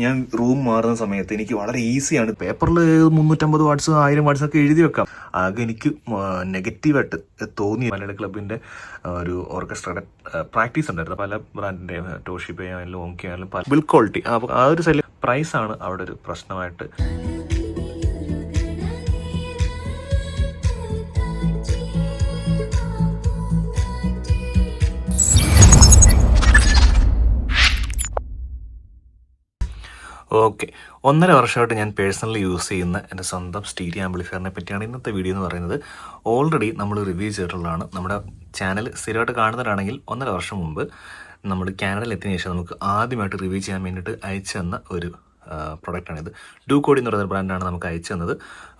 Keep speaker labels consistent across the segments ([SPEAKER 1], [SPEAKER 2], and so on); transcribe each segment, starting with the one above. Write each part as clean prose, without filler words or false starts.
[SPEAKER 1] ഞാൻ റൂം മാറുന്ന സമയത്ത് എനിക്ക് വളരെ ഈസിയാണ്. പേപ്പറിൽ 350 വാട്ട്സ് 1000 വാട്ട്സ് ഒക്കെ എഴുതി വെക്കാം. ആകെ എനിക്ക് നെഗറ്റീവായിട്ട് തോന്നി മലയാള ക്ലബിൻ്റെ ഒരു ഓർക്കസ്ട്രയുടെ പ്രാക്ടീസ് ഉണ്ടായിരുന്നു. പല ബ്രാൻഡിൻ്റെ ടോഷിബ ആയാലും ഓങ്കി ആയാലും ബിൽഡ് ക്വാളിറ്റി, അപ്പോൾ ആ ഒരു സൈഡിൽ പ്രൈസാണ് അവിടെ ഒരു പ്രശ്നമായിട്ട്. ഓക്കെ, 1.5 വർഷമായിട്ട് ഞാൻ പേഴ്സണലി യൂസ് ചെയ്യുന്ന എൻ്റെ സ്വന്തം സ്റ്റീരിയോ ആംപ്ലിഫയറിനെ പറ്റിയാണ് ഇന്നത്തെ വീഡിയോ എന്ന് പറയുന്നത്. ഓൾറെഡി നമ്മൾ റിവ്യൂ ചെയ്തിട്ടുള്ളതാണ്. നമ്മുടെ ചാനൽ സ്ഥിരമായിട്ട് കാണുന്നവരാണെങ്കിൽ 1.5 വർഷം മുമ്പ് നമ്മൾ കാനഡയിൽ എത്തിയതിനു ശേഷം നമുക്ക് ആദ്യമായിട്ട് റിവ്യൂ ചെയ്യാൻ വേണ്ടിയിട്ട് അയച്ചു തന്ന ഒരു പ്രൊഡക്റ്റാണിത്. ഡൂകോഡി എന്ന് പറയുന്ന ബ്രാൻഡാണ് നമുക്ക് അയച്ചു തന്നത്.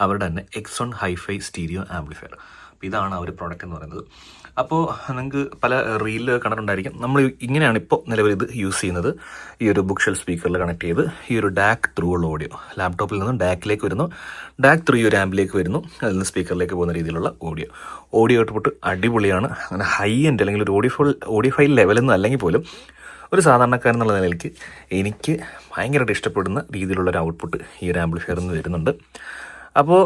[SPEAKER 1] അവരുടെ തന്നെ X1 ഹൈഫൈ സ്റ്റീരിയോ ആംപ്ലിഫയർ. അപ്പോൾ ഇതാണ് ആ ഒരു പ്രോഡക്റ്റ് എന്ന് പറയുന്നത്. അപ്പോൾ നിങ്ങൾക്ക് പല റീലിൽ കണ്ടിട്ടുണ്ടായിരിക്കും. നമ്മൾ ഇങ്ങനെയാണ് ഇപ്പോൾ നിലവിൽ ഇത് യൂസ് ചെയ്യുന്നത്. ഈ ഒരു ബുക്ക് ഷെൽഫ് സ്പീക്കറിൽ കണക്ട് ചെയ്ത് ഈ ഒരു ഡാക്ക് ത്രൂ ഉള്ള ഓഡിയോ, ലാപ്ടോപ്പിൽ നിന്നും ഡാക്കിലേക്ക് വരുന്നു, ഡാക്ക് ത്രൂ ഈ ഒരു ആമ്പിലേക്ക് വരുന്നു, അതിൽ നിന്ന് സ്പീക്കറിലേക്ക് പോകുന്ന രീതിയിലുള്ള ഓഡിയോ ഔട്ട്പുട്ട് അടിപൊളിയാണ്. അങ്ങനെ ഹൈ എൻഡ് അല്ലെങ്കിൽ ഒരു ഓഡിയോഫൈൽ ലെവലൊന്നും അല്ലെങ്കിൽ പോലും ഒരു സാധാരണക്കാരൻ എന്നുള്ള നിലയ്ക്ക് എനിക്ക് ഭയങ്കരമായിട്ട് ഇഷ്ടപ്പെടുന്ന രീതിയിലുള്ളൊരു ഔട്ട്പുട്ട് ഈ ഒരു ആംപ്ലിഫയറിൽ നിന്ന് വരുന്നുണ്ട്. അപ്പോൾ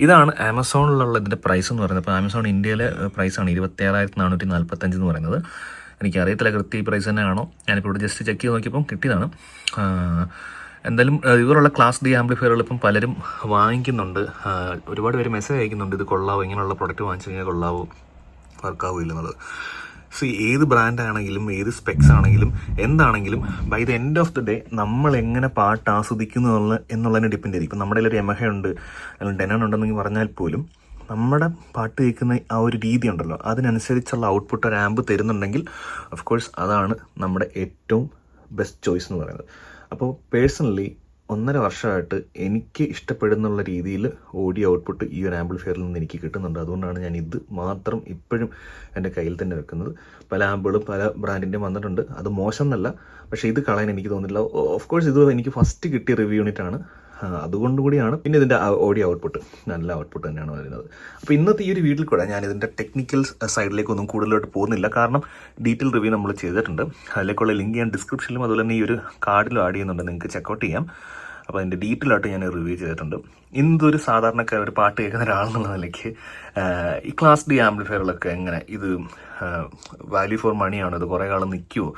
[SPEAKER 1] ഇതാണ് ആമസോണിലുള്ള ഇതിൻ്റെ പ്രൈസ് എന്ന് പറയുന്നത്. അപ്പോൾ ആമസോൺ ഇന്ത്യയിലെ പ്രൈസാണ് 26,445 എന്ന് പറയുന്നത്. എനിക്കറിയത്തില്ല കൃത്യ ഈ പ്രൈസ് തന്നെയാണോ. ഞാനിപ്പോൾ ഇവിടെ ജസ്റ്റ് ചെക്ക് ചെയ്ത് നോക്കിയപ്പം കിട്ടിയതാണ്. എന്തായാലും ഇവരുള്ള ക്ലാസ് ഡി ആംപ്ലിഫയറുകൾ ഇപ്പം പലരും വാങ്ങിക്കുന്നുണ്ട്. ഒരുപാട് പേര് മെസ്സേജ് അയക്കുന്നുണ്ട്, ഇത് കൊള്ളാവോ, ഇങ്ങനെയുള്ള പ്രൊഡക്റ്റ് വാങ്ങിച്ചു കഴിഞ്ഞാൽ കൊള്ളാവോ, വർക്കാവോ ഇല്ലെന്നുള്ളത്. സോ ഏത് ബ്രാൻഡാണെങ്കിലും ഏത് സ്പെക്സ് ആണെങ്കിലും എന്താണെങ്കിലും by the end of the day നമ്മൾ എങ്ങനെ പാട്ട് ആസ്വദിക്കുന്നു എന്നുള്ളതിനെ ഡിപ്പെൻഡ് ചെയ്യും. ഇപ്പം നമ്മുടെ ഒരു യമഹ ഉണ്ട് അല്ലെങ്കിൽ ഡെനൺ ഉണ്ടെന്നെങ്കിൽ പറഞ്ഞാൽ പോലും നമ്മുടെ പാട്ട് കേൾക്കുന്ന ആ ഒരു രീതി ഉണ്ടല്ലോ, അതിനനുസരിച്ചുള്ള ഔട്ട്പുട്ട് ഒരു ആമ്പ് തരുന്നുണ്ടെങ്കിൽ ഓഫ് കോഴ്സ് അതാണ് നമ്മുടെ ഏറ്റവും ബെസ്റ്റ് ചോയ്സ് എന്ന് പറയുന്നത്. അപ്പോൾ പേഴ്സണലി 1.5 വർഷമായിട്ട് എനിക്ക് ഇഷ്ടപ്പെടുന്നുള്ള രീതിയിൽ ഓഡിയോ ഔട്ട്പുട്ട് ഈ ഒരു ആംപ്ലിഫയറിൽ നിന്ന് എനിക്ക് കിട്ടുന്നുണ്ട്. അതുകൊണ്ടാണ് ഞാൻ ഇത് മാത്രം ഇപ്പോഴും എൻ്റെ കയ്യിൽ തന്നെ വെക്കുന്നത്. പല ആമ്പുകളും പല ബ്രാൻഡിൻ്റെയും വന്നിട്ടുണ്ട്, അത് മോശം എന്നല്ല, പക്ഷേ ഇത് കളയാൻ എനിക്ക് തോന്നുന്നില്ല. ഓഫ് കോഴ്സ് ഇത് എനിക്ക് ഫസ്റ്റ് കിട്ടിയ റിവ്യൂ യൂണിറ്റാണ്, അതുകൊണ്ടുകൂടിയാണ്. പിന്നെ ഇതിൻ്റെ ഓഡിയോ ഔട്ട്പുട്ട് നല്ല ഔട്ട്പുട്ട് തന്നെയാണ് വരുന്നത്. അപ്പോൾ ഇന്നത്തെ ഈ ഒരു വീഡിയോയിൽ കൂടെ ഞാൻ ഇതിൻ്റെ ടെക്നിക്കൽ സൈഡിലേക്കൊന്നും കൂടുതലായിട്ട് പോകുന്നില്ല, കാരണം ഡീറ്റെയിൽ റിവ്യൂ നമ്മൾ ചെയ്തിട്ടുണ്ട്. അതിലേക്കുള്ള ലിങ്ക് ഞാൻ ഡിസ്ക്രിപ്ഷനിലും അതുപോലെ തന്നെ ഈ ഒരു കാർഡിലും ആഡ് ചെയ്യുന്നുണ്ട്, നിങ്ങൾക്ക് ചെക്കൗട്ട് ചെയ്യാം. അപ്പോൾ അതിൻ്റെ ഡീറ്റെയിൽ ആയിട്ട് ഞാൻ റിവ്യൂ ചെയ്തിട്ടുണ്ട്. ഇന്നൊരു സാധാരണക്കാർ ഒരു പാട്ട് കേൾക്കുന്ന ഒരാളെന്നുള്ള നിലയ്ക്ക് ഈ ക്ലാസ് ഡി ആംപ്ലിഫയറുകളൊക്കെ എങ്ങനെ, ഇത് വാല്യൂ ഫോർ മണിയാണോ, ഇത് കുറേ കാലം നിൽക്കുമോ,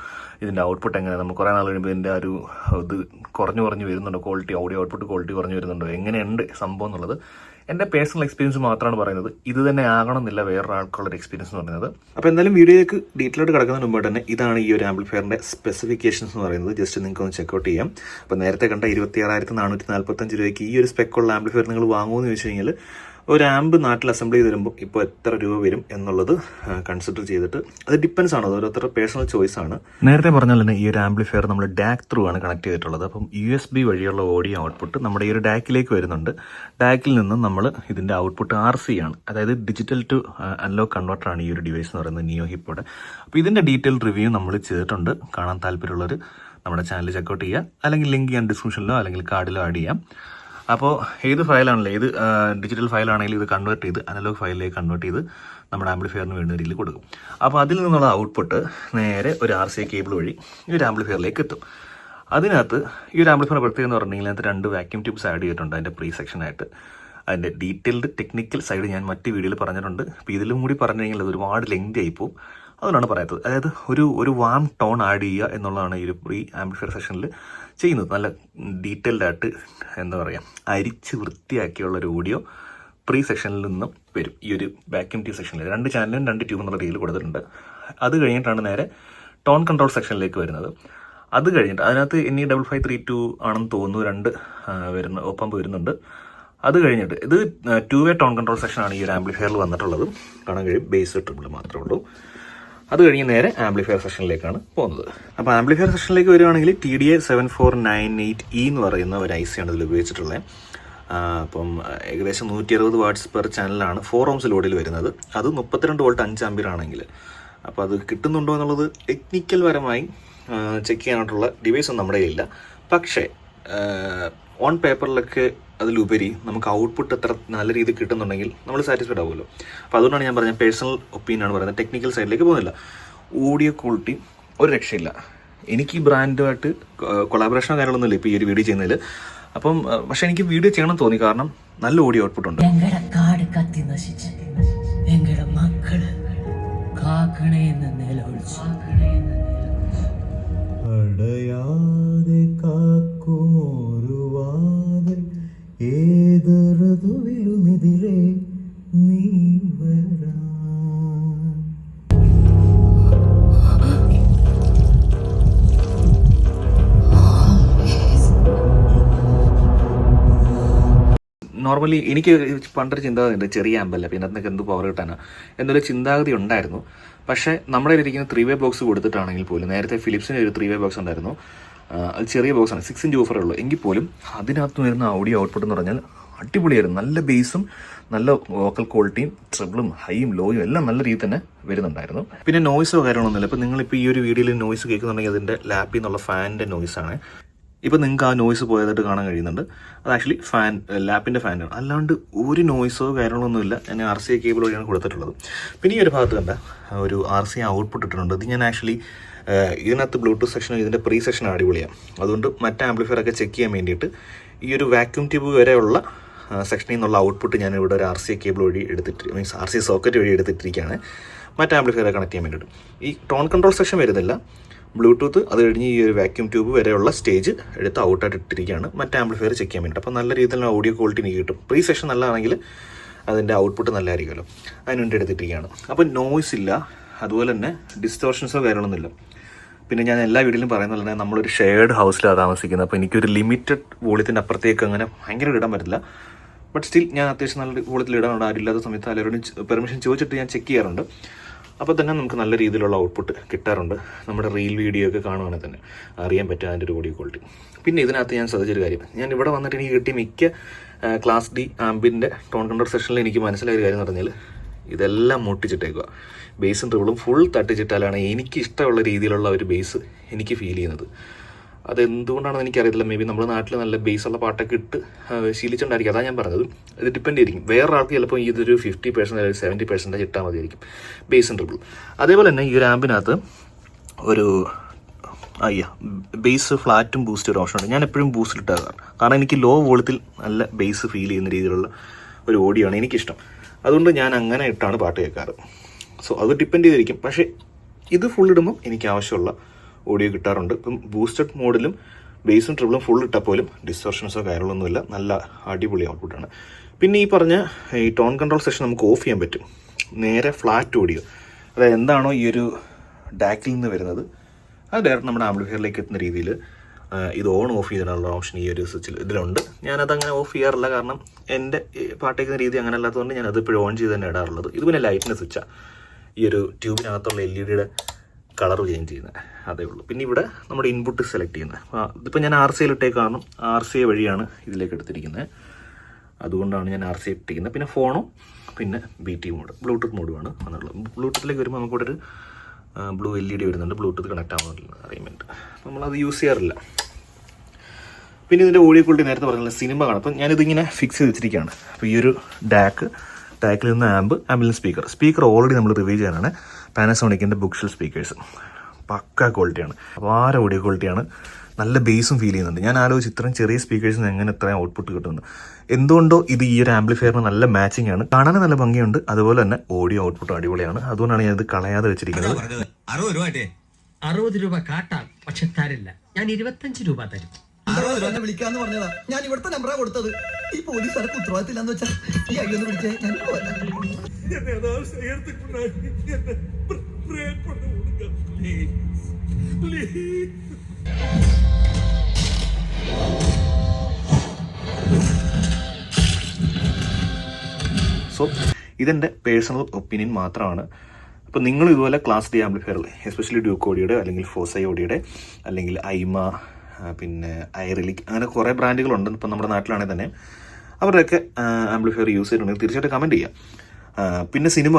[SPEAKER 1] ഇതിൻ്റെ ഔട്ട്പുട്ട് എങ്ങനെ, നമുക്ക് കുറേ നാൾ കഴിയുമ്പോൾ ഇതിൻ്റെ ഒരു ഇത് കുറഞ്ഞു വരുന്നുണ്ടോ, ക്വാളിറ്റി ഓഡിയോ ഔട്ട്പുട്ട് ക്വാളിറ്റി കുറഞ്ഞു വരുന്നുണ്ടോ, എങ്ങനെയുണ്ട് സംഭവം എന്നുള്ളത് എൻ്റെ പേഴ്സണൽ എക്സ്പീരിയൻസ് മാത്രമാണ് പറയുന്നത്. ഇത് തന്നെ ആകണമെന്നില്ല വേറൊരാൾക്കുള്ളൊരു എക്സ്പീരിയൻസ് എന്ന് പറയുന്നത്. അപ്പോൾ എന്തായാലും വീഡിയോയിലേക്ക് ഡീറ്റെയിൽ ആയിട്ട് കിടക്കുന്നതിന് മുമ്പ് തന്നെ ഇതാണ് ഈ ഒരു ആംപ്ലിഫയറിൻ്റെ സ്പെസിഫിക്കേഷൻസ് എന്ന് പറയുന്നത്. ജസ്റ്റ് നിങ്ങൾക്ക് ഒന്ന് ചെക്കൗട്ട് ചെയ്യാം. അപ്പോൾ നേരത്തെ കണ്ട 26,445 രൂപയ്ക്ക് ഈ ഒരു സ്പെക്കുള്ള ആംപ്ലിഫയർ നിങ്ങൾ വാങ്ങുമെന്ന് ചോദിച്ചു കഴിഞ്ഞാൽ ഒരു ആമ്പ് നാട്ടിൽ അസംബിൾ ചെയ്ത് വരുമ്പോൾ ഇപ്പോൾ എത്ര രൂപ വരും എന്നുള്ളത് കൺസിഡർ ചെയ്തിട്ട് അത് ഡിപ്പെൻസ് ആണ്, അത് ഓരോരുത്തരുടെ പേഴ്സണൽ ചോയ്സ് ആണ്. നേരത്തെ പറഞ്ഞാൽ തന്നെ ഈ ഒരു ആംപ്ലിഫയർ നമ്മൾ ഡാക്ക് ത്രൂ ആണ് കണക്ട് ചെയ്തിട്ടുള്ളത്. അപ്പം USB വഴിയുള്ള ഓഡിയോ ഔട്ട്പുട്ട് നമ്മുടെ ഈ ഒരു ഡാക്കിലേക്ക് വരുന്നുണ്ട്. ഡാക്കിൽ നിന്ന് നമ്മൾ ഇതിൻ്റെ ഔട്ട്പുട്ട് RC ആണ്, അതായത് ഡിജിറ്റൽ ടു അനലോഗ് കൺവെർട്ടറാണ് ഈ ഒരു ഡിവൈസ് എന്ന് പറയുന്നത്, നിയോ ഹിപ്പോടെ. അപ്പോൾ ഇതിൻ്റെ ഡീറ്റെയിൽ റിവ്യൂ നമ്മൾ ചെയ്തിട്ടുണ്ട്. കാണാൻ താല്പര്യമുള്ളവർ നമ്മുടെ ചാനൽ ചെക്കൗട്ട് ചെയ്യുക, അല്ലെങ്കിൽ ലിങ്ക് ഞാൻ ഡിസ്ക്രിപ്ഷനിലോ അല്ലെങ്കിൽ കാർഡിലോ ആഡ് ചെയ്യാം. അപ്പോൾ ഏത് ഫയലാണല്ലോ, ഏത് ഡിജിറ്റൽ ഫയലാണെങ്കിലും ഇത് കൺവേർട്ട് ചെയ്ത് അനലോഗ് ഫയലിലേക്ക് കൺവേർട്ട് ചെയ്ത് നമ്മുടെ ആംപ്ലിഫയറിന് വേണ്ട രീതിയിൽ കൊടുക്കും. അപ്പോൾ അതിൽ നിന്നുള്ള ഔട്ട്പുട്ട് നേരെ ഒരു RCA കേബിൾ വഴി ഈ ഒരു ആംപ്ലിഫയറിലേക്ക് എത്തും. അതിനകത്ത് ഈ ഒരു ആംപ്ലിഫയർ പ്രത്യേകം എന്ന് പറഞ്ഞെങ്കിൽ അതിനകത്ത് 2 വാക്യൂം ട്യൂബ്സ് ആഡ് ചെയ്തിട്ടുണ്ട് അതിൻ്റെ പ്രീ സെക്ഷനായിട്ട്. അതിൻ്റെ ഡീറ്റെയിൽഡ് ടെക്നിക്കൽ സൈഡ് ഞാൻ മറ്റ് വീഡിയോയിൽ പറഞ്ഞിട്ടുണ്ട്. അപ്പോൾ ഇതിലും കൂടി പറഞ്ഞു കഴിഞ്ഞാൽ അത് ഒരുപാട് ലെങ്തി ആയിപ്പോവും, അതുകൊണ്ടാണ് പറയാത്തത്. അതായത് ഒരു വാം ടോൺ ആഡ് ചെയ്യുക എന്നുള്ളതാണ് ഈ ഒരു പ്രീ ആംപ്ലിഫയർ സെഷനിൽ ചെയ്യുന്നത്. നല്ല ഡീറ്റെയിൽഡ് ആയിട്ട് എന്താ പറയുക, അരിച്ച് വൃത്തിയാക്കിയുള്ളൊരു ഓഡിയോ പ്രീ സെക്ഷനിൽ നിന്നും വരും. ഈ ഒരു വാക്യൂം ട്യൂബ് സെക്ഷനിൽ 2 ചാനലും 2 ട്യൂബ് എന്നുള്ള രീതിയിൽ കൊടുത്തിട്ടുണ്ട്. അത് കഴിഞ്ഞിട്ടാണ് നേരെ ടോൺ കൺട്രോൾ സെക്ഷനിലേക്ക് വരുന്നത്. അത് കഴിഞ്ഞിട്ട് അതിനകത്ത് NE5532 ആണെന്ന് തോന്നുന്നു 2 ഒപ്പം വരുന്നുണ്ട്. അത് കഴിഞ്ഞിട്ട് ഇത് 2-way ടോൺ കൺട്രോൾ സെക്ഷനാണ് ഈ ഒരു ആംപ്ലിഫയറിൽ വന്നിട്ടുള്ളത്. കാണാൻ കഴിയും, ബേസ് ട്രിപ്പിൾ മാത്രമേ ഉള്ളൂ. അത് കഴിഞ്ഞ് നേരെ ആംപ്ലിഫയർ സെഷനിലേക്കാണ് പോകുന്നത്. അപ്പോൾ ആംപ്ലിഫയർ സെഷനിലേക്ക് വരികയാണെങ്കിൽ TDA 7498E എന്ന് പറയുന്ന ഒരു IC ആണ് ഇതിൽ ഉപയോഗിച്ചിട്ടുള്ളത്. അപ്പം ഏകദേശം 160 വാട്ട്സ് പെർ ചാനലാണ് 4 ohms ലോഡിൽ വരുന്നത്. അത് 32 വോൾട്ട് 5 ആമ്പിയർ ആണെങ്കിൽ. അപ്പോൾ അത് കിട്ടുന്നുണ്ടോ എന്നുള്ളത് ടെക്നിക്കൽ പരമായി ചെക്ക് ചെയ്യാനായിട്ടുള്ള ഡിവൈസ് ഒന്നും നമ്മുടെ കയ്യിലില്ല. പക്ഷേ ഓൺ പേപ്പറിലൊക്കെ അതിലുപരി നമുക്ക് ഔട്ട്പുട്ട് എത്ര നല്ല രീതിയിൽ കിട്ടുന്നുണ്ടെങ്കിൽ നമ്മൾ സാറ്റിസ്ഫൈഡ് ആവുമല്ലോ. അപ്പോൾ അതുകൊണ്ടാണ് ഞാൻ പറഞ്ഞത്, പേഴ്സണൽ ഒപ്പീനിയനാണ് പറയുന്നത്, ടെക്നിക്കൽ സൈഡിലേക്ക് പോകുന്നില്ല. ഓഡിയോ ക്വാളിറ്റി ഒരു രക്ഷയില്ല. എനിക്ക് ഈ ബ്രാൻഡുമായിട്ട് കൊളാബറേഷനോ കാര്യങ്ങളൊന്നുമില്ല ഇപ്പോൾ ഈ ഒരു വീഡിയോ ചെയ്യുന്നതിൽ. അപ്പം പക്ഷെ എനിക്ക് വീഡിയോ ചെയ്യണം തോന്നി, കാരണം നല്ല ഓഡിയോ ഔട്ട്പുട്ട് ഉണ്ട്.
[SPEAKER 2] കാട് കത്തി നശിച്ച് എങ്ങളുടെ മക്കള് കാക്കണേന്ന് നിലവിളിച്ചു. അടയാതെ കാക്കുമോരുവാതെ ഏതൊരുവിലുമിതിലേ നീ വരാ.
[SPEAKER 1] നോർമലി എനിക്ക് പണ്ടൊരു ചിന്താഗതി ഉണ്ട്, ചെറിയ ആമ്പല്ല പിന്നെ അതിനൊക്കെ എന്ത് പവർ കിട്ടാനാണ് എന്നൊരു ചിന്താഗതി ഉണ്ടായിരുന്നു. പക്ഷേ നമ്മുടെ ഇരിക്കുന്ന 3-way ബോക്സ് കൊടുത്തിട്ടാണെങ്കിൽ പോലും, നേരത്തെ ഫിലിപ്സിന് ഒരു 3-way ബോക്സ് ഉണ്ടായിരുന്നു, അത് ചെറിയ ബോക്സാണ്, 6 ഇഞ്ച് ഓഫറേ ഉള്ളൂ. എങ്കിൽ പോലും അതിനകത്ത് വരുന്ന ഓഡിയോ ഔട്ട്പുട്ട് എന്ന് പറഞ്ഞാൽ അടിപൊളിയായിരുന്നു. നല്ല ബേസും നല്ല വോക്കൽ ക്വാളിറ്റിയും ട്രിബിളും ഹൈയും ലോയും എല്ലാം നല്ല രീതിയിൽ തന്നെ വരുന്നുണ്ടായിരുന്നു. പിന്നെ നോയ്സോ കാര്യങ്ങളൊന്നുമില്ല. ഇപ്പോൾ നിങ്ങളിപ്പോൾ ഈ ഒരു വീഡിയോയിൽ നോയ്സ് കേൾക്കുന്നുണ്ടെങ്കിൽ അതിൻ്റെ ലാപ്പിൽ നിന്നുള്ള ഫാനിൻ്റെ നോയ്സാണ്. ഇപ്പോൾ നിങ്ങൾക്ക് ആ നോയ്സ് പോയതായിട്ട് കാണാൻ കഴിയുന്നുണ്ട്. അത് ആക്ച്വലി ഫാൻ, ലാപ്പിൻ്റെ ഫാനാണ്. അല്ലാണ്ട് ഒരു നോയ്സോ കാര്യങ്ങളൊന്നുമില്ല. ഞാൻ RCA കേബിൾ വഴിയാണ് കൊടുത്തിട്ടുള്ളത്. പിന്നെ ഈ ഒരു ഭാഗത്ത് കണ്ട ഒരു RCA ഔട്ട്പുട്ട് ഇട്ടിട്ടുണ്ട്. ഇത് ഞാൻ ആക്ച്വലി ഇതിനകത്ത് ബ്ലൂടൂത്ത് സെക്ഷനും ഇതിൻ്റെ പ്രീ സെക്ഷൻ അടിപൊളിയാണ്. അതുകൊണ്ട് മറ്റേ ആംപ്ലിഫയറൊക്കെ ചെക്ക് ചെയ്യാൻ വേണ്ടിയിട്ട് ഈ ഒരു വാക്യൂം ട്യൂബ് വരെയുള്ള സെക്ഷനിൽ നിന്നുള്ള ഔട്ട്പുട്ട് ഞാൻ ഇവിടെ ഒരു RCA കേബിൾ വഴി എടുത്തിട്ട്, മീൻസ് RCA സോക്കറ്റ് വഴി എടുത്തിട്ടിരിക്കുകയാണ് മറ്റേ ആംപ്ലിഫയറെ കണക്ട് ചെയ്യാൻ വേണ്ടിയിട്ട്. ഈ ടോൺ കൺട്രോൾ സെക്ഷൻ വരുന്നില്ല, ബ്ലൂടൂത്ത് അത് കഴിഞ്ഞ് ഈ ഒരു വാക്യൂം ട്യൂബ് വരെയുള്ള സ്റ്റേജ് എടുത്ത് ഔട്ടായിട്ട് ഇട്ടിരിക്കുകയാണ് മറ്റേ ആംപ്ലിഫയർ ചെക്ക് ചെയ്യാൻ വേണ്ടിയിട്ട്. അപ്പോൾ നല്ല രീതിയിലുള്ള ഓഡിയോ ക്വാളിറ്റി എനിക്ക് കിട്ടും. പ്രീ സെഷൻ നല്ലതാണെങ്കിൽ അതിൻ്റെ ഔട്ട്പുട്ട് നല്ലതായിരിക്കുമല്ലോ, അതിനുവേണ്ടി എടുത്തിട്ടിരിക്കുകയാണ്. അപ്പോൾ നോയ്സ് ഇല്ല, അതുപോലെ തന്നെ ഡിസ്റ്റോർഷൻസോ കാര്യങ്ങളൊന്നുമില്ല. പിന്നെ ഞാൻ എല്ലാ വീഡിയോയിലും പറയുന്നത് തന്നെ നമ്മളൊരു ഷെയർഡ് ഹൗസിലാണ് താമസിക്കുന്നത്. അപ്പോൾ എനിക്കൊരു ലിമിറ്റഡ് വോളിയത്തിൻ്റെ അപ്പുറത്തേക്ക് അങ്ങനെ ഭയങ്കര ഇടാൻ പറ്റില്ല. ബട്ട് സ്റ്റിൽ ഞാൻ അത്യാവശ്യം നല്ല വോളിയത്തിൽ ഇടാറുണ്ട്. ആരില്ലാത്ത സമയത്ത് എല്ലാവരോടും പെർമിഷൻ ചോദിച്ചിട്ട് ഞാൻ ചെക്ക് ചെയ്യാറുണ്ട്. അപ്പോൾ തന്നെ നമുക്ക് നല്ല രീതിയിലുള്ള ഔട്ട്പുട്ട് കിട്ടാറുണ്ട്. നമ്മുടെ റീൽ വീഡിയോ ഒക്കെ കാണുവാണെങ്കിൽ തന്നെ അറിയാൻ പറ്റും അതിൻ്റെ ഒരു ഓഡിയോ ക്വാളിറ്റി. പിന്നെ ഇതിനകത്ത് ഞാൻ ശ്രദ്ധിച്ചൊരു കാര്യം, ഞാൻ ഇവിടെ വന്നിട്ട് എനിക്ക് കിട്ടിയ മിക്ക ക്ലാസ് D ആംബിൻ്റെ ടോൺ കൺട്രോൾ സെഷനിൽ എനിക്ക് മനസ്സിലായൊരു കാര്യം എന്ന് പറഞ്ഞാൽ ഇതെല്ലാം മുട്ടിച്ചിട്ടേക്കുക. ബേസും ട്രിബിളും ഫുൾ തട്ടിച്ചിട്ടാലാണ് എനിക്ക് ഇഷ്ടമുള്ള രീതിയിലുള്ള ഒരു ബേസ് എനിക്ക് ഫീൽ ചെയ്യുന്നത്. അതെന്തുകൊണ്ടാണെന്ന് എനിക്കറിയത്തില്ല. മേ ബി നമ്മുടെ നാട്ടിൽ നല്ല ബേസുള്ള പാട്ടൊക്കെ ഇട്ട് ശീലിച്ചുകൊണ്ടായിരിക്കും. അതാണ് ഞാൻ പറഞ്ഞത്. ഇത് ഡിപ്പെൻഡ് ചെയ്തിരിക്കും. വേറെ ആൾക്ക് ചിലപ്പോൾ ഇതൊരു 50% അല്ലെങ്കിൽ 70% ഇട്ടാൽ മതിയായിരിക്കും ബേസും ട്രിബിൾ. അതേപോലെ തന്നെ ഈ ഒരു ആമ്പിനകത്ത് ഒരു ബേസ് ഫ്ലാറ്റും ബൂസ്റ്റ് ഒരു ഓപ്ഷൻ ഉണ്ട്. ഞാൻ എപ്പോഴും ബൂസ്റ്റ് ഇട്ടാകാറ്, കാരണം എനിക്ക് ലോ വോളിയത്തിൽ നല്ല ബേസ് ഫീൽ ചെയ്യുന്ന രീതിയിലുള്ള ഒരു ഓഡിയോ ആണ് എനിക്കിഷ്ടം. അതുകൊണ്ട് ഞാൻ അങ്ങനെ ഇട്ടാണ് പാട്ട് കേൾക്കാറ്. സോ അത് ഡിപ്പെൻഡ് ചെയ്തിരിക്കും. പക്ഷേ ഇത് ഫുൾ ഇടുമ്പോൾ എനിക്ക് ആവശ്യമുള്ള ഓഡിയോ കിട്ടാറുണ്ട്. ഇപ്പം ബൂസ്റ്റഡ് മോഡിലും ബേസും ട്രിബിളും ഫുൾ ഇട്ടാൽ പോലും ഡിസ്റ്റോർഷൻസോ കാര്യങ്ങളൊന്നുമില്ല, നല്ല അടിപൊളി ഔട്ട്പുട്ടാണ്. പിന്നെ ഈ പറഞ്ഞ ഈ ടോൺ കൺട്രോൾ സെക്ഷൻ നമുക്ക് ഓഫ് ചെയ്യാൻ പറ്റും. നേരെ ഫ്ലാറ്റ് ഓഡിയോ, അതായത് എന്താണോ ഈ ഒരു ഡാക്കിൽ നിന്ന് വരുന്നത് അത് ഡയറക്റ്റ് നമ്മുടെ ആംപ്ലിഫയറിലേക്ക് എത്തുന്ന രീതിയിൽ ഇത് ഓൺ ഓഫ് ചെയ്തിട്ടുള്ള ഓപ്ഷൻ ഈ ഒരു സ്വിച്ചിൽ ഇതിലുണ്ട്. ഞാനതങ്ങനെ ഓഫ് ചെയ്യാറില്ല, കാരണം എൻ്റെ പാട്ടേക്കുന്ന രീതി അങ്ങനെ അല്ലാത്തതുകൊണ്ട് ഞാനത് ഇപ്പോഴും ഓൺ ചെയ്ത് തന്നെ ഇടാറുള്ളത്. ഇത് പിന്നെ ലൈറ്റിൻ്റെ സ്വിച്ചാണ്, ഈ ഒരു ട്യൂബിനകത്തുള്ള LED-യുടെ കളർ ചേഞ്ച് ചെയ്യുന്നത്, അതേ ഉള്ളൂ. പിന്നെ ഇവിടെ നമ്മുടെ ഇൻപുട്ട് സെലക്ട് ചെയ്യുന്നത്. ഇതിപ്പോൾ ഞാൻ RCA ഇട്ടേക്ക്, കാരണം RCA വഴിയാണ് ഇതിലേക്ക് എടുത്തിരിക്കുന്നത്, അതുകൊണ്ടാണ് ഞാൻ RCA ഇട്ടിരിക്കുന്നത്. പിന്നെ ഫോണും പിന്നെ BT മോഡ്, ബ്ലൂടൂത്ത് മോഡുമാണ് വന്നുള്ളത്. ബ്ലൂടൂത്തിലേക്ക് വരുമ്പോൾ നമുക്കിവിടെ ഒരു ബ്ലൂ LED വരുന്നുണ്ട്, ബ്ലൂടൂത്ത് കണക്ട് ആവുന്നില്ല അറിയുന്നുണ്ട്, നമ്മളത് യൂസ് ചെയ്യാറില്ല. പിന്നെ ഇതിൻ്റെ ഓഡിയോ ക്വാളിറ്റി നേരത്തെ പറഞ്ഞില്ല, സിനിമ കാണാം. അപ്പം ഞാനിതിങ്ങനെ ഫിക്സ് ചെയ്ത് വെച്ചിരിക്കുകയാണ്. അപ്പോൾ ഈ ഒരു ഡാക്കിൽ നിന്ന് ആംബിൽ സ്പീക്കർ ഓൾറെഡി നമ്മൾ റിവ്യൂ ചെയ്യാനാണ്. പാനസോണിക്കിൻ്റെ ബുക്ക്ഷൽ സ്പീക്കേഴ്സ് പക്ക ക്വാളിറ്റിയാണ്, അപാര ഓഡിയോ ക്വാളിറ്റിയാണ്, നല്ല ബേസും ഫീൽ ചെയ്യുന്നുണ്ട്. ഞാൻ ആലോചിച്ച് ഇത്രയും ചെറിയ സ്പീക്കേഴ്സിന് എങ്ങനെ ഇത്രയും ഔട്ട്പുട്ട് കിട്ടുന്നുണ്ട്. എന്തുകൊണ്ടോ ഇത് ഈ ഒരു ആംപ്ലിഫയറിന് നല്ല മാച്ചിങ് ആണ്, കാണാൻ നല്ല ഭംഗിയുണ്ട്, അതുപോലെ തന്നെ ഓഡിയോ ഔട്ട്പുട്ട് അടിപൊളിയാണ്. അതുകൊണ്ടാണ് ഞാൻ ഇത് കളയാതെ വെച്ചിരിക്കുന്നത്.
[SPEAKER 2] 60 രൂപ കാട്ടാം, പക്ഷെ തരില്ല. ഞാൻ 25 രൂപ തരും.
[SPEAKER 3] വിളിക്കാന്ന് പറഞ്ഞതാ, ഞാൻ ഇവിടുത്തെ നമ്പറാ കൊടുത്തത്. ഈ പോലീസ് അതൊക്കെ ഉത്തരവാദിത്തമില്ലാന്ന് വെച്ചാൽ ഈ അയ്യൊന്ന് വിളിച്ചേ ഞാൻ
[SPEAKER 1] സോ ഇതെൻ്റെ പേഴ്സണൽ ഒപ്പീനിയൻ മാത്രമാണ്. അപ്പോൾ നിങ്ങൾ ഇതുപോലെ ക്ലാസ് D ആംപ്ലിഫയറിൽ, എസ്പെഷ്യലി ഡ്യൂക്ക് ഓഡിയോയുടെ അല്ലെങ്കിൽ ഫോസൈ ഓഡിയോയുടെ അല്ലെങ്കിൽ ഐമ, പിന്നെ ഐറിലിക്, അങ്ങനെ കുറേ ബ്രാൻഡുകളുണ്ട് ഇപ്പം നമ്മുടെ നാട്ടിലാണെങ്കിൽ തന്നെ. അവരുടെയൊക്കെ ആംപ്ലിഫയർ യൂസ് ചെയ്തിട്ടുണ്ടെങ്കിൽ തീർച്ചയായിട്ടും കമൻറ്റ് ചെയ്യാം. പിന്നെ സിനിമ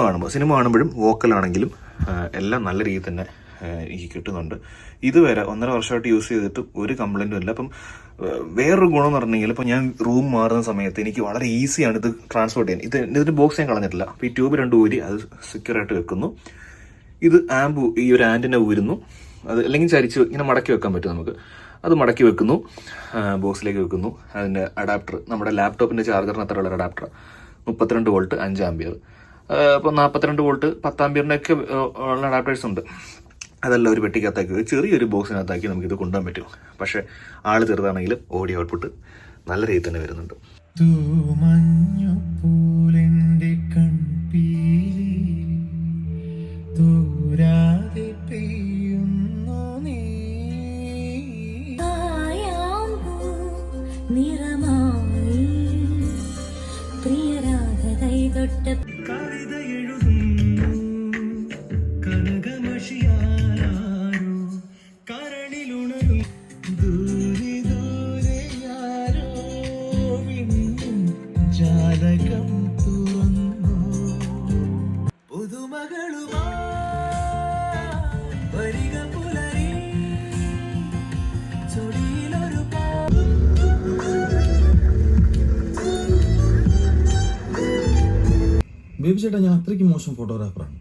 [SPEAKER 1] കാണുമ്പോഴും വോക്കലാണെങ്കിലും എല്ലാം നല്ല രീതിയിൽ തന്നെ എനിക്ക് കിട്ടുന്നുണ്ട്. ഇതുവരെ 1.5 വർഷമായിട്ട് യൂസ് ചെയ്തിട്ട് ഒരു കംപ്ലൈൻറ്റും ഇല്ല. അപ്പം വേറൊരു ഗുണമെന്ന് പറഞ്ഞെങ്കിൽ, ഇപ്പോൾ ഞാൻ റൂം മാറുന്ന സമയത്ത് എനിക്ക് വളരെ ഈസിയാണ് ഇത് ട്രാൻസ്പോർട്ട് ചെയ്യാൻ. ഇതിൻ്റെ ബോക്സ് ഞാൻ കളഞ്ഞിട്ടില്ല. അപ്പോൾ ഈ ട്യൂബ് 2 ഊരി അത് സെക്യൂറായിട്ട് വെക്കുന്നു. ഇത് ഈ ഒരു ആൻറ്റിനെ ഊരുന്നു, അത് അല്ലെങ്കിൽ ചരിച്ച് ഇങ്ങനെ മടക്കി വെക്കാൻ പറ്റും നമുക്ക്. അത് മടക്കി വെക്കുന്നു, ബോക്സിലേക്ക് വെക്കുന്നു. അതിൻ്റെ അഡാപ്റ്റർ നമ്മുടെ ലാപ്ടോപ്പിൻ്റെ ചാർജറിന് അത്രയുള്ള അഡാപ്റ്റർ 32 വോൾട്ട് 5 ആംബിയർ. അപ്പോൾ 42 വോൾട്ട് 10 ആംബിയറിനൊക്കെ ഉള്ള അഡാപ്റ്റേഴ്സ് ഉണ്ട്. അതെല്ലാം ഒരു പെട്ടിക്കകത്താക്കി ചെറിയൊരു ബോക്സിനകത്താക്കി നമുക്കിത് കൊണ്ടുപോകാൻ പറ്റും. പക്ഷേ ആൾ ചെറുതാണെങ്കിലും ഓഡിയോ ഔട്ട്പുട്ട് നല്ല രീതിയിൽ തന്നെ വരുന്നുണ്ട്.
[SPEAKER 4] ബേബി ചേട്ടാ, ഞാൻ അത്രയ്ക്ക് മോശം ഫോട്ടോഗ്രാഫറാണ്.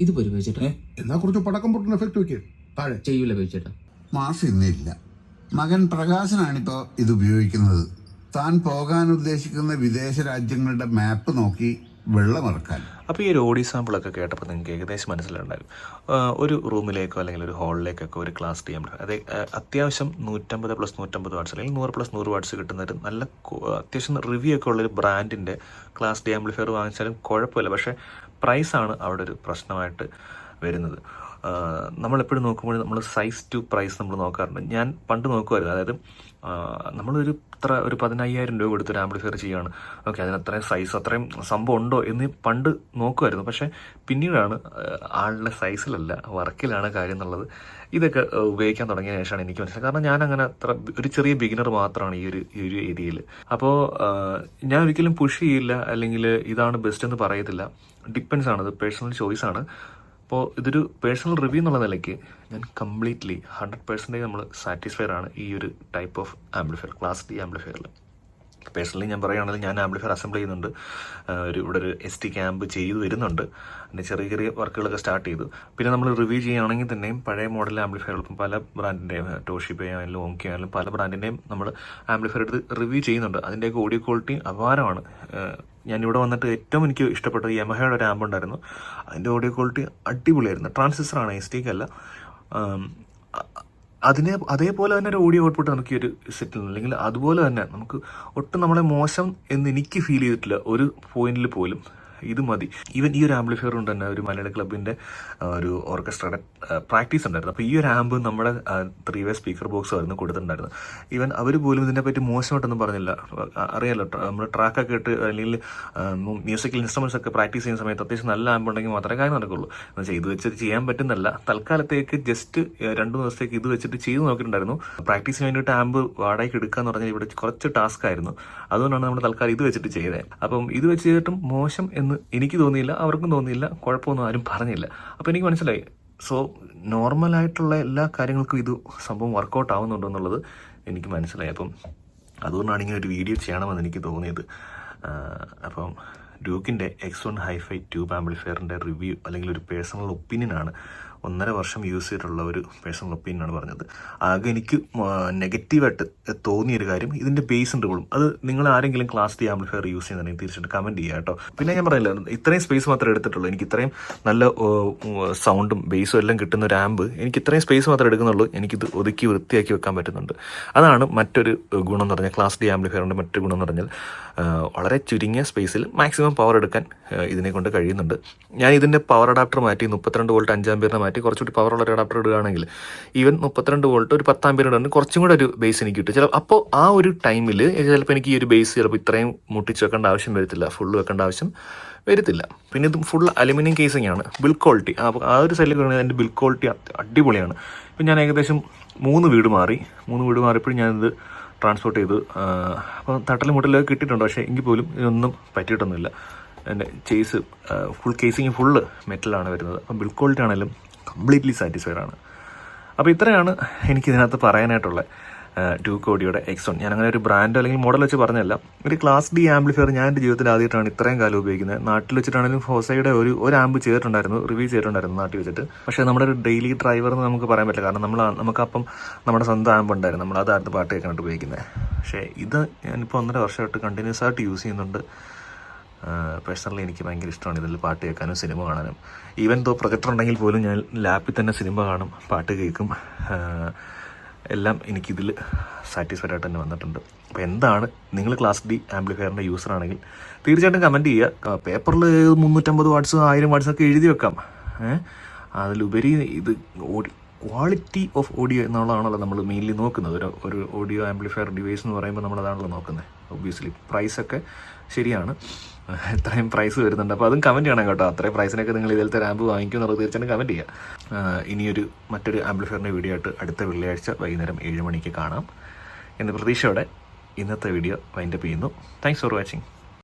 [SPEAKER 5] ഇത് പോരും ബേബി ചേട്ടാ.
[SPEAKER 6] എന്നാ കുറച്ച് പടക്കം പൊട്ടുന്ന എഫക്ട് വെക്ക് താഴെ.
[SPEAKER 5] ചെയ്യൂല ബേബി ചേട്ടാ.
[SPEAKER 7] മാഷ് ഇന്നില്ല. മകൻ പ്രകാശനാണിപ്പോൾ ഇത് ഉപയോഗിക്കുന്നത്. താൻ പോകാൻ ഉദ്ദേശിക്കുന്ന വിദേശ രാജ്യങ്ങളുടെ മാപ്പ് നോക്കി വെള്ളമിറക്കാൻ.
[SPEAKER 1] അപ്പോൾ ഈ ഒരു ഓഡിയോ സാമ്പിളൊക്കെ കേട്ടപ്പോൾ നിങ്ങൾക്ക് ഏകദേശം മനസ്സിലുണ്ടായിരുന്നു. ഒരു റൂമിലേക്കോ അല്ലെങ്കിൽ ഒരു ഹാളിലേക്കൊക്കെ ഒരു ക്ലാസ് ഡി ആംപ്ലിഫയർ, അത് അത്യാവശ്യം 150+150 വാട്ട്സ് അല്ലെങ്കിൽ 100+100 വാട്ട്സ് കിട്ടുന്ന ഒരു നല്ല അത്യാവശ്യം റിവ്യൂ ഒക്കെ ഉള്ളൊരു ബ്രാൻഡിൻ്റെ ക്ലാസ് ഡി ആംപ്ലിഫയർ വാങ്ങിച്ചാലും കുഴപ്പമില്ല. പക്ഷേ പ്രൈസാണ് അവിടെ ഒരു പ്രശ്നമായിട്ട് വരുന്നത്. നമ്മളെപ്പോഴും നോക്കുമ്പോൾ നമ്മൾ സൈസ് ടു പ്രൈസ് നമ്മൾ നോക്കാറുണ്ട്. ഞാൻ പണ്ട് നോക്കുമായിരുന്നു. അതായത് നമ്മളൊരു ഒരു 15,000 രൂപ കൊടുത്തൊരു ആംപ്ലിഫയർ ചെയ്യുകയാണ്, ഓക്കെ, അതിനത്രയും സൈസ് അത്രയും സംഭവം ഉണ്ടോ എന്ന് പണ്ട് നോക്കുമായിരുന്നു. പക്ഷേ പിന്നീടാണ് ആളുടെ സൈസിലല്ല വർക്കിലാണ് കാര്യം എന്നുള്ളത് ഇതൊക്കെ ഉപയോഗിക്കാൻ തുടങ്ങിയ ശേഷമാണ് എനിക്ക് മനസ്സിലായത്. കാരണം ഞാൻ അങ്ങനെ അത്ര ഒരു ചെറിയ ബിഗിനർ മാത്രമാണ് ഈ ഒരു ഏരിയയിൽ. അപ്പോൾ ഞാൻ ഒരിക്കലും പുഷ് ചെയ്യില്ല അല്ലെങ്കിൽ ഇതാണ് ബെസ്റ്റ് എന്ന് പറയത്തില്ല. ഡിപ്പെൻസ് ആണ്, അത് പേഴ്സണൽ ചോയ്സ് ആണ്. അപ്പോൾ ഇതൊരു പേഴ്സണൽ റിവ്യൂ എന്നുള്ള നിലയ്ക്ക് ഞാൻ കംപ്ലീറ്റ്ലി 100% നമ്മൾ സാറ്റിസ്ഫൈഡ് ആണ് ഈ ഒരു type of amplifier, class D ആംപ്ലിഫയറിൽ. പേഴ്സണലി ഞാൻ പറയുകയാണെങ്കിൽ ഞാൻ ആംപ്ലിഫയർ അസംബിൾ ചെയ്യുന്നുണ്ട്. ഇവിടെ ഒരു ST ക്യാമ്പ് ചെയ്തു വരുന്നുണ്ട്. അതിൻ്റെ ചെറിയ ചെറിയ വർക്കുകളൊക്കെ സ്റ്റാർട്ട് ചെയ്തു. പിന്നെ നമ്മൾ റിവ്യൂ ചെയ്യുകയാണെങ്കിൽ തന്നെയും പഴയ മോഡൽ ആംപ്ലിഫയർ പല ബ്രാൻഡിൻ്റെയും, ടോഷിബ ആയാലും ഓങ്കി ആയാലും പല ബ്രാൻഡിൻ്റെയും നമ്മൾ ആംപ്ലിഫയർ എടുത്ത് റിവ്യൂ ചെയ്യുന്നുണ്ട്. അതിൻ്റെയൊക്കെ ഓഡിയോ ക്വാളിറ്റി അപാരമാണ്. ഞാനിവിടെ വന്നിട്ട് ഏറ്റവും എനിക്ക് ഇഷ്ടപ്പെട്ടത് യമഹയുടെ ഒരു ആമ്പ് ഉണ്ടായിരുന്നു. അതിൻ്റെ ഓഡിയോ ക്വാളിറ്റി അടിപൊളിയായിരുന്നു. ട്രാൻസിസ്റ്ററാണ്, ST അല്ല. അതേപോലെ തന്നെ ഒരു ഓഡിയോ ഔട്ട്പുട്ട് നമുക്ക് ഈ ഒരു സെറ്റിൽ നിന്ന്, അല്ലെങ്കിൽ അതുപോലെ തന്നെ നമുക്ക് ഒട്ടും നമ്മളെ മോശം എന്ന് എനിക്ക് ഫീൽ ചെയ്തിട്ടില്ല ഒരു പോയിന്റിൽ പോലും. ഇത് മതി. ഈവൻ ഈ ഒരു ആംപ്ലിഫയർ കൊണ്ട് തന്നെ ഒരു മലയാള ക്ലബിൻ്റെ ഒരു ഓർക്കസ്ട്രയുടെ പ്രാക്ടീസ് ഉണ്ടായിരുന്നു. അപ്പോൾ ഈ ഒരു ആമ്പ് നമ്മുടെ 3-way സ്പീക്കർ ബോക്സ് ആയിരുന്നു കൊടുത്തിട്ടുണ്ടായിരുന്നു. ഈവൻ അവർ പോലും ഇതിനെപ്പറ്റി മോശമായിട്ടൊന്നും പറഞ്ഞില്ല. അറിയാലോ, നമ്മൾ ട്രാക്കൊക്കെ ഇട്ട് അല്ലെങ്കിൽ മ്യൂസിക്കൽ ഇൻസ്ട്രുമെൻറ്റ്സ് ഒക്കെ പ്രാക്ടീസ് ചെയ്യുന്ന സമയത്ത് അത്യാവശ്യം നല്ല ആമ്പ് ഉണ്ടെങ്കിൽ മാത്രമേ കാര്യം നടക്കുള്ളൂ. എന്നുവെച്ചാൽ ഇത് വെച്ചിട്ട് ചെയ്യാൻ പറ്റുന്നല്ല. തൽക്കാലത്തേക്ക് ജസ്റ്റ് 2 ദിവസത്തേക്ക് ഇത് വെച്ചിട്ട് ചെയ്ത് നോക്കിയിട്ടുണ്ടായിരുന്നു. പ്രാക്ടീസിന് വേണ്ടിയിട്ട് ആമ്പ് വാടകയ്ക്ക് എടുക്കുക എന്ന് പറഞ്ഞാൽ ഇവിടെ കുറച്ച് ടാസ്ക് ആയിരുന്നു. അതുകൊണ്ടാണ് നമ്മൾ തൽക്കാലം ഇത് വെച്ചിട്ട് ചെയ്തത്. അപ്പം ഇത് വെച്ച് ചെയ്തിട്ടും മോശം എന്ന് എനിക്ക് തോന്നിയില്ല, അവർക്കും തോന്നിയില്ല, കുഴപ്പമൊന്നും ആരും പറഞ്ഞില്ല. അപ്പോൾ എനിക്ക് മനസ്സിലായി. സോ നോർമലായിട്ടുള്ള എല്ലാ കാര്യങ്ങൾക്കും ഇത് സംഭവം വർക്കൗട്ട് ആവുന്നുണ്ടോ എന്നുള്ളത് എനിക്ക് മനസ്സിലായി. അപ്പം അതുകൊണ്ടാണ് ഇങ്ങനെ ഒരു വീഡിയോ ചെയ്യണമെന്ന് എനിക്ക് തോന്നിയത്. അപ്പം ഡ്യൂക്കിൻ്റെ X1 ഹൈഫൈ ട്യൂബ് ആംപ്ലിഫയറിൻ്റെ റിവ്യൂ അല്ലെങ്കിൽ ഒരു പേഴ്സണൽ ഒപ്പീനിയനാണ്. 1.5 വർഷം യൂസ് ചെയ്തിട്ടുള്ള ഒരു പേഴ്സണൽ ഒപ്പീനിയനാണ് പറഞ്ഞത്. ആകെ എനിക്ക് നെഗറ്റീവായിട്ട് തോന്നിയൊരു കാര്യം ഇതിൻ്റെ ബേസ് ഉണ്ട്. അത് നിങ്ങൾ ആരെങ്കിലും ക്ലാസ് ഡി ആംപ്ലിഫയർ യൂസ് ചെയ്യുന്നുണ്ടെങ്കിൽ തീർച്ചയായിട്ടും കമൻറ്റ് ചെയ്യുക കേട്ടോ. പിന്നെ ഞാൻ പറയില്ല, ഇത്രയും സ്പേസ് മാത്രമേ എടുത്തിട്ടുള്ളൂ. എനിക്ക് ഇത്രയും നല്ല സൗണ്ടും ബേസും എല്ലാം കിട്ടുന്ന ഒരു ആമ്പ് എനിക്ക് ഇത്രയും സ്പേസ് മാത്രമേ എടുക്കുന്നുള്ളൂ. എനിക്കിത് ഒതുക്കി വൃത്തിയാക്കി വെക്കാൻ പറ്റുന്നുണ്ട്. അതാണ് മറ്റൊരു ഗുണം എന്ന് പറഞ്ഞാൽ, ക്ലാസ് ഡി ആംപ്ലിഫയറിൻ്റെ മറ്റൊരു ഗുണം എന്ന് പറഞ്ഞാൽ വളരെ ചുരുങ്ങിയ സ്പേസിൽ മാക്സിമം പവർ എടുക്കാൻ ഇതിനെ കൊണ്ട് കഴിയുന്നുണ്ട്. ഞാൻ ഇതിൻ്റെ പവർ അഡാപ്റ്റർ മാറ്റി 32 വോൾട്ട് 5 ആംപിയറിനെ മാറ്റി കുറച്ചുകൂടി പവറുള്ള ഒരു അഡാപ്റ്റർ ഇടുകയാണെങ്കിൽ ഈവൻ 32 വോൾട്ട് ഒരു 10 ആംപിയർ ഇടുകയാണെങ്കിൽ കുറച്ചും കൂടെ ഒരു ബേസ് എനിക്ക് കിട്ടും. അപ്പോൾ ആ ഒരു ടൈമിൽ ചിലപ്പോൾ എനിക്ക് ഈ ഒരു ബേസ് ചിലപ്പോൾ ഇത്രയും മുട്ടിച്ച് വെക്കേണ്ട ആവശ്യം വരത്തില്ല, ഫുള്ള് വെക്കേണ്ട ആവശ്യം വരത്തില്ല. പിന്നെ ഇത് ഫുൾ അലുമിനിയം കേസിംഗ് ആണ്. ബിൽഡ് ക്വാളിറ്റി ആ ഒരു സൈഡിൽ അതിൻ്റെ ബിൽഡ് ക്വാളിറ്റി അടിപൊളിയാണ്. ഇപ്പം ഞാൻ ഏകദേശം 3 വീട് മാറിയപ്പോഴും ഞാനിത് ട്രാൻസ്പോർട്ട് ചെയ്തു. അപ്പോൾ തട്ടലും മുട്ടലൊക്കെ കിട്ടിയിട്ടുണ്ട്. പക്ഷേ എങ്കിൽ പോലും ഇതിനൊന്നും പറ്റിയിട്ടൊന്നുമില്ല. എൻ്റെ ചേസ് ഫുൾ കേസിങ് ഫുള്ള് മെറ്റലാണ് വരുന്നത്. അപ്പം ബിൽഡ് ക്വാളിറ്റി ആണെങ്കിലും കംപ്ലീറ്റ്ലി സാറ്റിസ്ഫൈഡ് ആണ്. അപ്പോൾ ഇത്രയാണ് എനിക്കിതിനകത്ത് പറയാനായിട്ടുള്ളത്. ഡ്യൂക്ക് ഓഡിയോയുടെ X1. ഞാൻ അങ്ങനെ ഒരു ബ്രാൻഡോ അല്ലെങ്കിൽ മോഡൽ വെച്ച് പറഞ്ഞല്ല. ഒരു ക്ലാസ് ഡി ആംപ്ലിഫയർ ഞാൻ എൻ്റെ ജീവിതത്തിൽ ആദ്യമായിട്ടാണ് ഇത്രയും കാലം ഉപയോഗിക്കുന്നത്. നാട്ടിൽ വെച്ചിട്ടാണെങ്കിലും ഹോസയുടെ ഒരു ആമ്പ് ചെയ്തിട്ടുണ്ടായിരുന്നു, റിവ്യൂ ചെയ്തിട്ടുണ്ടായിരുന്നു നാട്ടിൽ വെച്ചിട്ട്. പക്ഷേ നമ്മുടെ ഒരു ഡെയിലി ഡ്രൈവർ എന്ന് നമുക്ക് പറയാൻ പറ്റില്ല. കാരണം നമുക്കപ്പം നമ്മുടെ സ്വന്തം ആമ്പ് ഉണ്ടായിരുന്നു, നമ്മളതായിരുന്നു പാട്ട് കേൾക്കാനായിട്ട് ഉപയോഗിക്കുന്നത്. പക്ഷേ ഇത് ഞാനിപ്പോൾ 1.5 വർഷമായിട്ട് കണ്ടിന്യൂസ് ആയിട്ട് യൂസ് ചെയ്യുന്നുണ്ട്. പേഴ്സണലി എനിക്ക് ഭയങ്കര ഇഷ്ടമാണ് ഇതിൽ പാട്ട് കേൾക്കാനും സിനിമ കാണാനും. ഈവൻ ദോ പ്രൊജക്ടർ ഉണ്ടെങ്കിൽ പോലും ഞാൻ ലാപ്പിൽ തന്നെ സിനിമ കാണും, പാട്ട് കേൾക്കും. എല്ലാം എനിക്കിതിൽ സാറ്റിസ്ഫൈഡ് ആയിട്ട് തന്നെ വന്നിട്ടുണ്ട്. അപ്പോൾ എന്താണ് നിങ്ങൾ ക്ലാസ് ഡി ആംപ്ലിഫയറിൻ്റെ യൂസർ ആണെങ്കിൽ തീർച്ചയായിട്ടും കമൻറ്റ് ചെയ്യുക. പേപ്പറിൽ 350 വാട്ട്സ് 1000 വാട്ട്സ് ഒക്കെ എഴുതി വെക്കാം. അതിലുപരി ഇത് ക്വാളിറ്റി ഓഫ് ഓഡിയോ എന്നുള്ളതാണല്ലോ നമ്മൾ മെയിൻലി നോക്കുന്നത്. ഒരു ഓഡിയോ ആംപ്ലിഫയർ ഡിവൈസ് എന്ന് പറയുമ്പോൾ നമ്മളതാണല്ലോ നോക്കുന്നത്. ഒബ്വിയസ്ലി പ്രൈസൊക്കെ ശരിയാണ്, എത്രയും പ്രൈസ് വരുന്നുണ്ട്. അപ്പോൾ അതും കമൻറ്റ് ചെയ്യണം കേട്ടോ. അത്രയും പ്രൈസിനൊക്കെ നിങ്ങൾ ഇതിലത്തെ ആമ്പ് വാങ്ങിക്കും എന്നുള്ളത് തീർച്ചയായിട്ടും കമൻറ്റ് ചെയ്യുക. മറ്റൊരു ആംപ്ലിഫയറിൻ്റെ വീഡിയോ ആയിട്ട് അടുത്ത വെള്ളിയാഴ്ച വൈകുന്നേരം 7 മണിക്ക് കാണാം എന്ന പ്രതീക്ഷയോടെ ഇന്നത്തെ വീഡിയോ വൈൻഡപ്പ് ചെയ്യുന്നു. Thanks for watching.